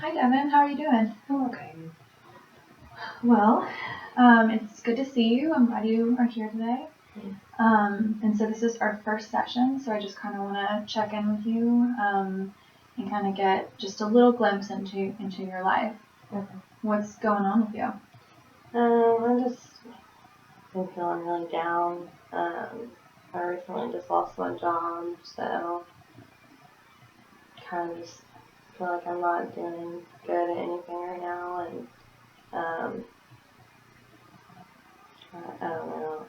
Hi Devin, how are you doing? I'm okay. Well, it's good to see you. I'm glad you are here today. And so this is our first session, so I just kind of want to check in with you and kind of get just a little glimpse into your life. Okay. What's going on with you? I just been feeling really down. I recently just lost my job, so kind of just feel like I'm not doing good at anything right now, and I don't know.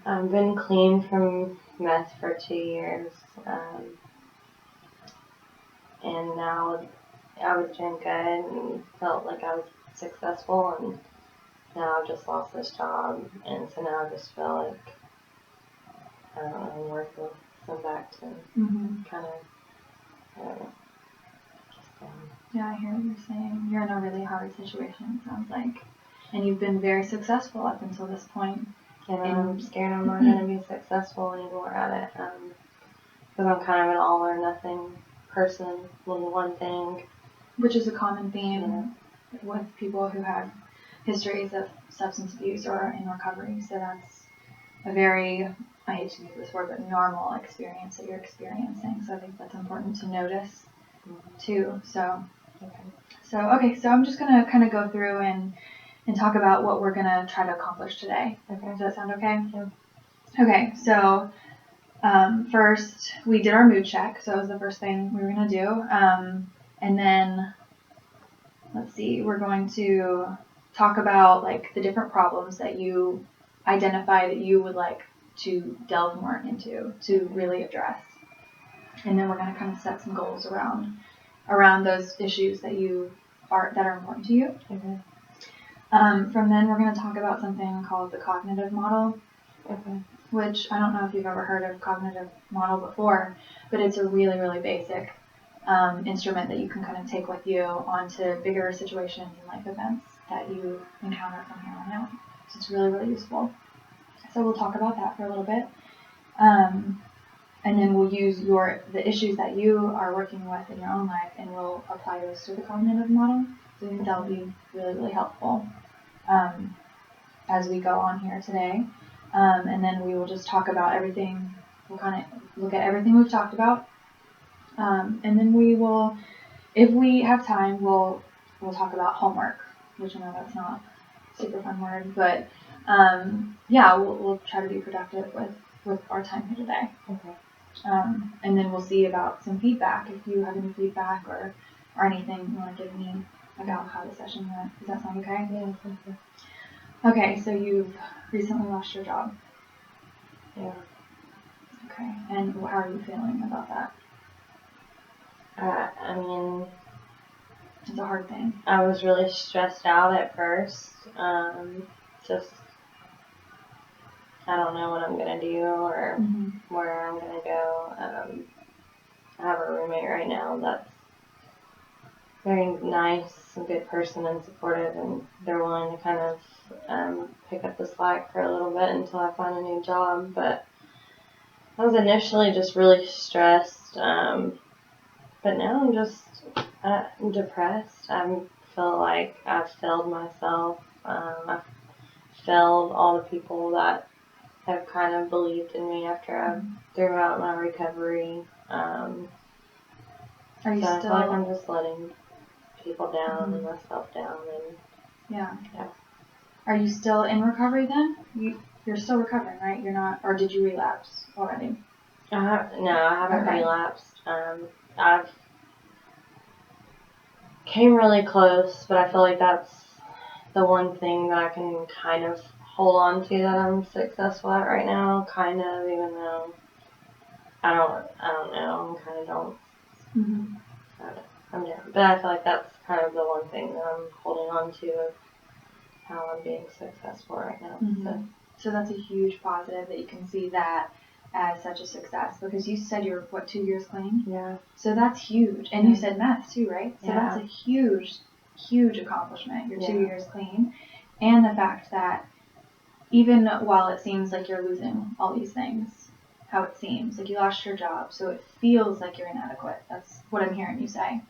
I've been clean from meth for 2 years, and now I was doing good and felt like I was successful, and now I've just lost this job, and so now I just feel like I'm working some back to kind of, I don't know, just Yeah, I hear what you're saying. You're in a really hard situation, it sounds like. And you've been very successful up until this point. and I'm scared I'm not going to be successful anymore at it, because I'm kind of an all or nothing person with one thing. Which is a common theme with people who have histories of substance abuse or are in recovery. So that's a very, I hate to use this word, but normal experience that you're experiencing. So I think that's important to notice too. So I'm just going to kind of go through and talk about what we're going to try to accomplish today. Okay. Does that sound okay? Yeah. Okay, so first we did our mood check. So that was the first thing we were going to do. And then, let's see, we're going to talk about like the different problems that you identify that you would like to delve more into to really address. And then we're going to kind of set some goals around those issues that are important to you. Okay. From then we're going to talk about something called the cognitive model. Okay. Which I don't know if you've ever heard of cognitive model before, but it's a really, really basic instrument that you can kind of take with you onto bigger situations and life events that you encounter from here on out. So it's really, really useful. So we'll talk about that for a little bit. And then we'll use the issues that you are working with in your own life, and we'll apply those to the cognitive model. So I think that'll be really, really helpful as we go on here today. And then we will just talk about everything. We'll kind of look at everything we've talked about. And then we will, if we have time, we'll talk about homework, which I know that's not a super fun word, but we'll try to be productive with our time here today. Okay. And then we'll see about some feedback. If you have any feedback or anything you want to give me about how the session went. Does that sound okay? Yeah, thank you. Okay, so you've recently lost your job. Yeah. Okay, and how are you feeling about that? I mean, It's a hard thing. I was really stressed out at first. Just, I don't know what I'm going to do or where I'm going to go. I have a roommate right now that's very nice, a good person and supportive, and they're willing to kind of pick up the slack for a little bit until I find a new job. But I was initially just really stressed, but now I'm just depressed. I feel like I've failed myself. I've failed all the people that have kind of believed in me after throughout my recovery. Are you so I still? feel like I'm just letting people down and myself down, and yeah. Yeah. Are you still in recovery then? You're still recovering, right? You're not, or did you relapse already? No, I haven't relapsed. I've came really close, but I feel like that's the one thing that I can kind of hold on to that I'm successful at right now, kind of, even though I don't know, I kind of don't. I'm down. But I feel like that's kind of the one thing that I'm holding on to of how I'm being successful right now. So that's a huge positive that you can see that as such a success, because you said you're 2 years clean? Yeah. So that's huge. And you said meth too, right? So that's a huge, huge accomplishment. You're 2 years clean. And the fact that even while it seems like you're losing all these things, how it seems. Like you lost your job, so it feels like you're inadequate. That's what I'm hearing you say.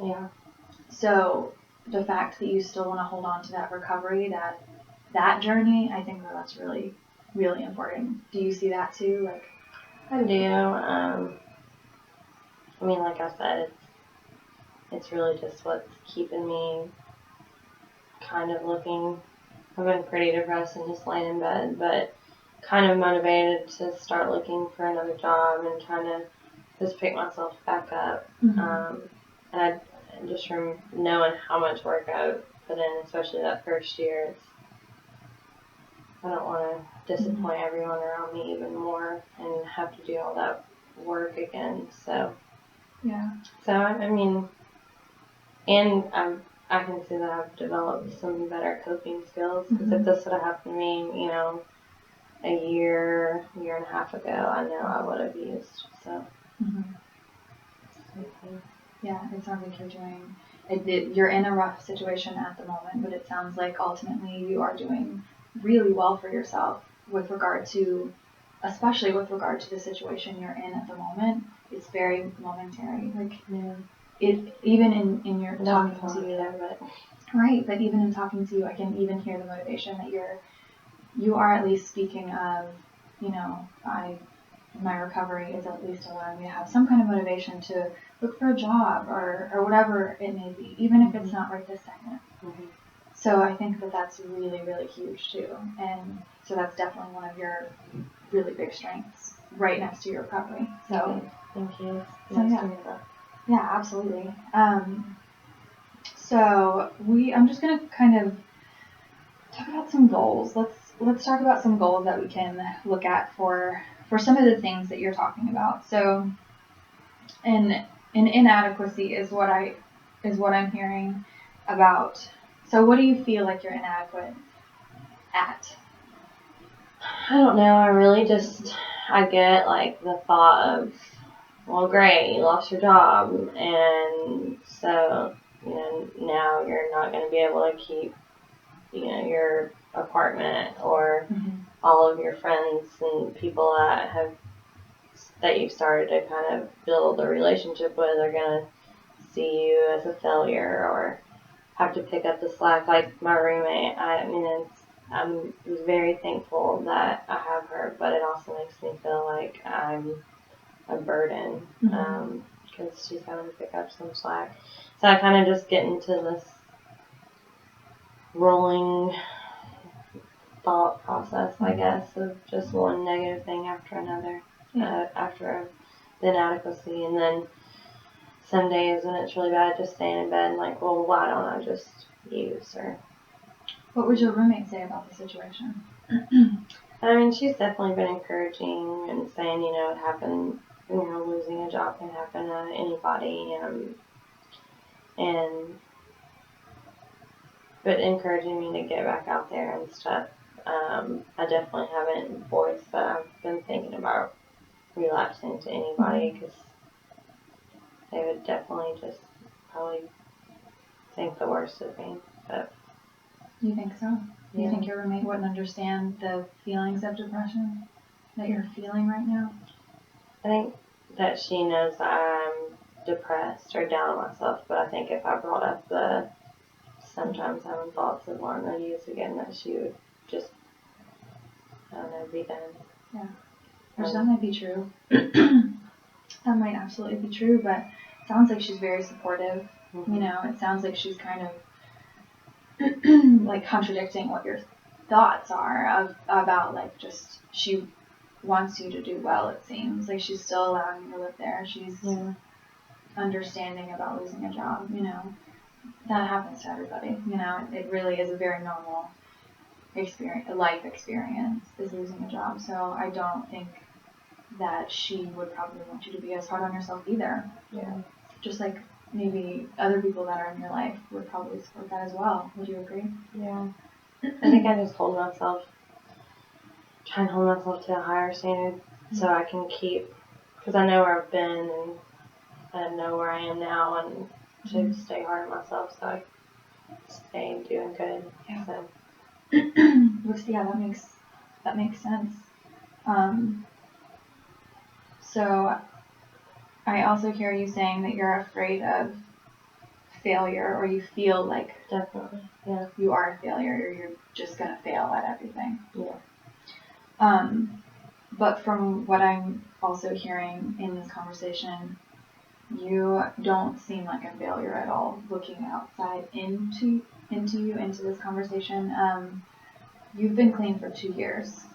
Yeah. So the fact that you still want to hold on to that recovery, that journey, I think that's really, really important. Do you see that too? Like, I do. I mean, like I said, it's really just what's keeping me kind of looking. I've been pretty depressed and just laying in bed, but kind of motivated to start looking for another job and trying to just pick myself back up. And I just from knowing how much work I put in, especially that first year, I don't want to disappoint everyone around me even more and have to do all that work again. So, yeah. So I mean, and I can see that I've developed some better coping skills because if this would have happened to me, a year and a half ago, I know I would have used. So. Yeah, it sounds like you're doing. You're in a rough situation at the moment, but it sounds like ultimately you are doing really well for yourself with regard to, especially with regard to the situation you're in at the moment. It's very momentary. Like it, even in your talking to you, but right? But even in talking to you, I can even hear the motivation that you are at least speaking of. My recovery is at least allowing me to have some kind of motivation to look for a job or whatever it may be, even if it's not right this second. So I think that that's really, really huge too. And so that's definitely one of your really big strengths right next to your recovery. So thank you. Yeah, absolutely. So I'm just going to kind of talk about some goals. Let's talk about some goals that we can look at for some of the things that you're talking about. So, an inadequacy is what I'm hearing about. So, what do you feel like you're inadequate at? I don't know. I get like the thought of, well, great, you lost your job, and so now you're not going to be able to keep your apartment or all of your friends and people that you've started to kind of build a relationship with are going to see you as a failure or have to pick up the slack. Like my roommate, I'm very thankful that I have her, but it also makes me feel like I'm a burden because she's having to pick up some slack. So I kind of just get into this rolling thought process, I guess, of just one negative thing after another, after the inadequacy, and then some days when it's really bad, just staying in bed and like, well, why don't I just use or. What would your roommate say about the situation? I mean, she's definitely been encouraging and saying, it happened, losing a job can happen to anybody, but encouraging me to get back out there and stuff. I definitely haven't voiced, but I've been thinking about relapsing to anybody because they would definitely just probably think the worst of me. But you think so? You think your roommate wouldn't understand the feelings of depression that you're feeling right now? I think that she knows that I'm depressed or down on myself, but I think if I brought up the sometimes having thoughts of wanting to use again, that she would just, I don't know, be done. Yeah. Which that might be true. That might absolutely be true, but it sounds like she's very supportive. It sounds like she's kind of like contradicting what your thoughts are about like just she wants you to do well. It seems like she's still allowing you to live there. She's understanding about losing a job. That happens to everybody. It really is a very normal life experience is losing a job. So I don't think that she would probably want you to be as hard on yourself either. Yeah. Just like maybe other people that are in your life would probably support that as well. Would you agree? Yeah. I think I just try and hold myself to a higher standard so I can keep, because I know where I've been and I know where I am now, and to stay hard on myself so I stay doing good. Yeah. So. Yeah, that makes sense. So I also hear you saying that you're afraid of failure, or you feel like Definitely. Yeah. you are a failure, or you're just gonna fail at everything. Yeah. But from what I'm also hearing in this conversation, you don't seem like a failure at all. Looking outside into this conversation, you've been clean for 2 years,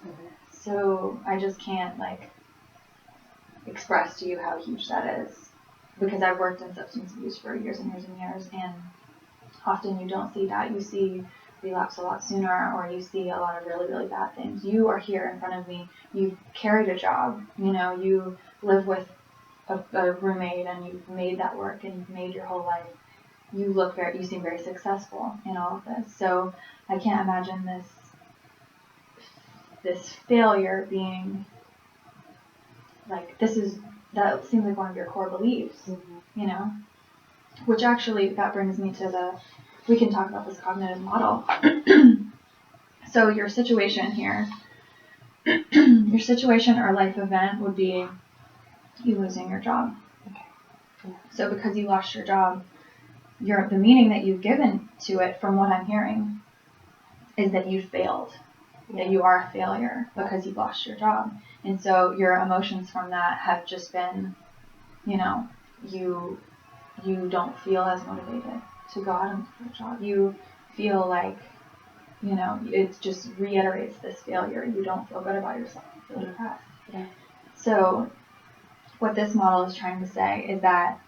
so I just can't like express to you how huge that is, because I've worked in substance abuse for years and years and years, and often you don't see that. You see relapse a lot sooner, or you see a lot of really, really bad things. You are here in front of me. You've carried a job. You live with a roommate, and you've made that work, and you've made your whole life. You seem very successful in all of this. So I can't imagine this failure being like, that seems like one of your core beliefs, which actually, that brings me to we can talk about this cognitive model. So your situation here, your situation or life event would be you losing your job. Okay. Yeah. So because you lost your job, the meaning that you've given to it, from what I'm hearing, is that you failed, that you are a failure because you lost your job. And so your emotions from that have just been, you don't feel as motivated to go out and look for a job. You feel like, it just reiterates this failure. You don't feel good about yourself. You feel depressed. Yeah. So what this model is trying to say is that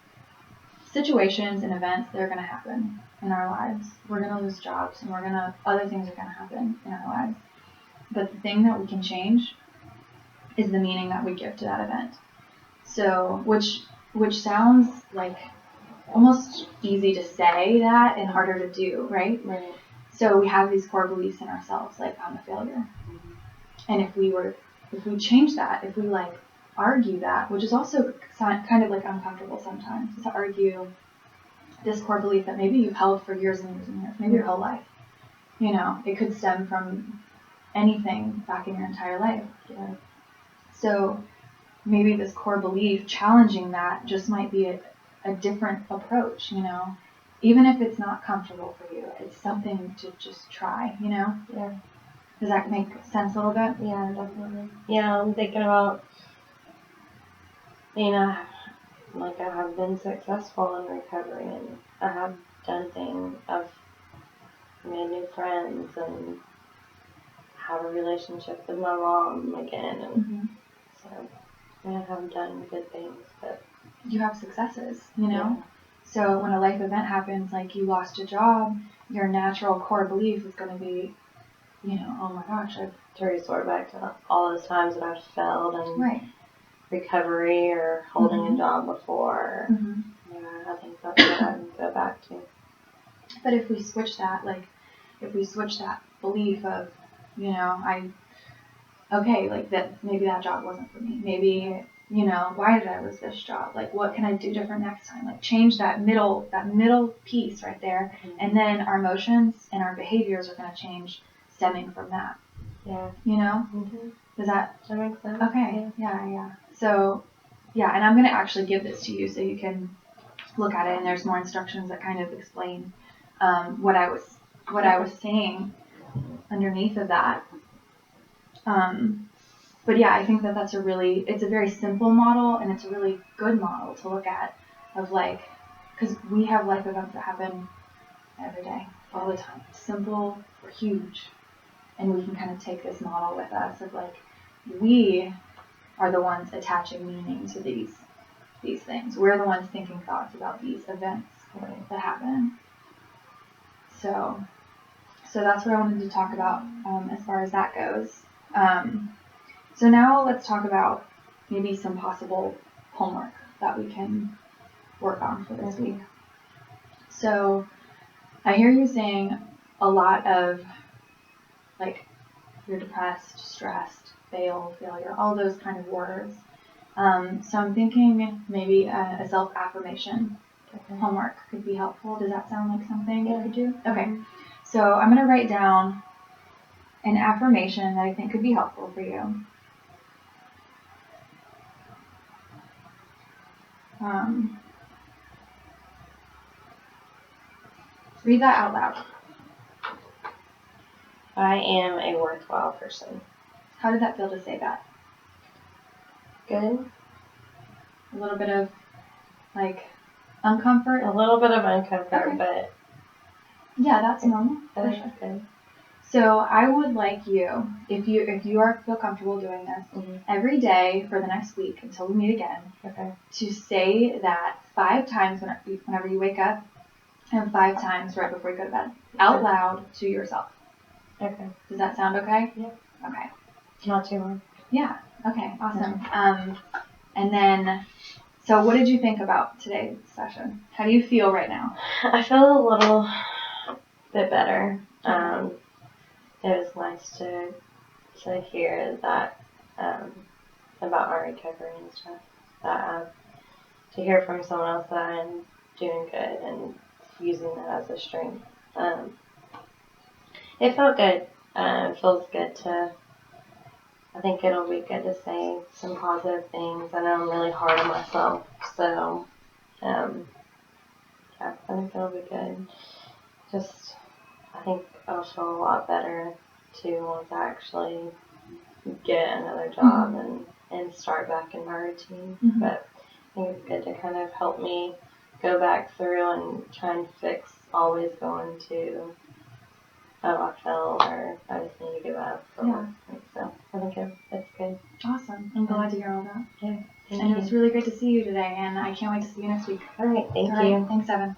situations and events, they're going to happen in our lives. We're going to lose jobs, and other things are going to happen in our lives. But the thing that we can change is the meaning that we give to that event. So, which sounds like almost easy to say that and harder to do, right? Right. So we have these core beliefs in ourselves, like, I'm a failure. And if we change that, if we like argue that, which is also kind of like uncomfortable sometimes, to argue this core belief that maybe you've held for years and years and years, maybe your whole life. It could stem from anything back in your entire life. Yeah. So maybe this core belief, challenging that, just might be a different approach, even if it's not comfortable for you. It's something to just try, Yeah. Does that make sense a little bit? Yeah, definitely. Yeah, I'm thinking about, like, I have been successful in recovery, and I have done things. I've made new friends and have a relationship with my mom again, and so I have done good things, but you have successes, Yeah. So when a life event happens, like you lost a job, your natural core belief is going to be, oh my gosh, to resort back to all those times that I've failed and right. recovery or holding a job before. Yeah, I think that's what I would go back to. But if we switch that, belief of, maybe that job wasn't for me. Maybe, why did I lose this job? Like, what can I do different next time? Like, change that middle piece right there. And then our emotions and our behaviors are going to change stemming from that. Yeah. Does that make sense? Okay. Yeah. So, yeah, and I'm going to actually give this to you so you can look at it, and there's more instructions that kind of explain what I was saying underneath of that. But yeah, I think that's it's a very simple model, and it's a really good model to look at, of like, because we have life events that happen every day, all the time, simple or huge, and we can kind of take this model with us of like, we are the ones attaching meaning to these things. We're the ones thinking thoughts about these events that happen. So that's what I wanted to talk about as far as that goes. So now let's talk about maybe some possible homework that we can work on for this week. So I hear you saying a lot of, like, you're depressed, stressed, failure, all those kind of words. So I'm thinking maybe a self-affirmation homework could be helpful. Does that sound like something you could do? Okay. So I'm going to write down an affirmation that I think could be helpful for you. Read that out loud. I am a worthwhile person. How did that feel to say that? Good. A little bit of, like, uncomfort? A little bit of uncomfort, Okay. but Yeah, that's normal. I For think sure. it's good. So I would like you, if you feel comfortable doing this, every day for the next week until we meet again, Okay. to say that 5 times whenever you wake up, and 5 times right before you go to bed, out loud to yourself. Okay. Does that sound okay? Yeah. Okay. Not too long. Yeah. Okay. Awesome. And then, so what did you think about today's session? How do you feel right now? I feel a little bit better. It was nice to hear that about my recovery and stuff. To hear from someone else that I'm doing good and using that as a strength. It felt good. It feels good to. I think it'll be good to say some positive things. I know I'm really hard on myself, so yeah, I think it'll be good. Just, I think I'll feel a lot better too once I actually get another job and start back in my routine. Mhm. But I think it's good to kind of help me go back through and try and fix always going to, oh, I fell or I just need to give up. Yeah. So I think it's good. Awesome. I'm glad to hear all that. Yeah. And it was really great to see you today, and I can't wait to see you next week. All right. Thank All right. you. Thanks, Evan.